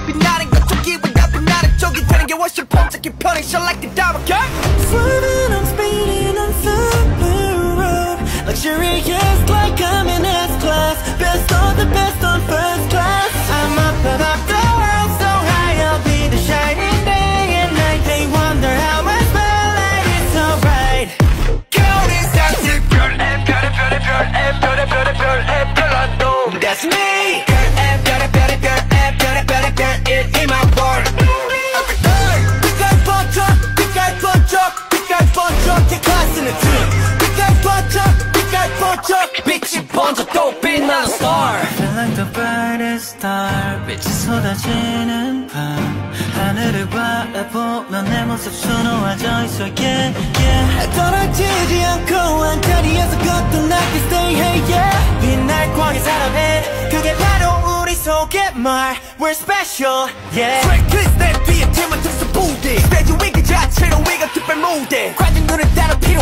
빛나는 것 저기보다 빛나는 쪽이 되는 게 훨씬 폼잡기 편해 Shine like the diamond girl Swerving, I'm speeding on super road Luxurious like I'm in S-Class Best of the best on first class I'm up above the world so high I'll be the shining day and night They wonder how I smell like it's alright Girl is active Girl and 별의 별의 별 and 별의 별의 별의 별한도 That's me Girl and 별의 별의 별 and 별의 별의 별 It in my world Every day 빛깔 번쩍 빛깔 번쩍 빛깔 번쩍 제 클래스는 등 빛깔 번쩍 빛이 번져 또 빛나는 star Feel like the brightest star 빛이 쏟아지는 밤 하늘을 바라보면 내 모습 수놓아져 있어 yeah yeah 떨어지지 않고 한 자리에서 거듭나게 stay hey yeah 빛날 광의 사람은 그게 바로 우리 속의 말 We're special yeah 트랙 내 뒤에 팀은 특수 부대 스테이지 위 그 자체로 위가 특별 무대 관중들은 따로 필요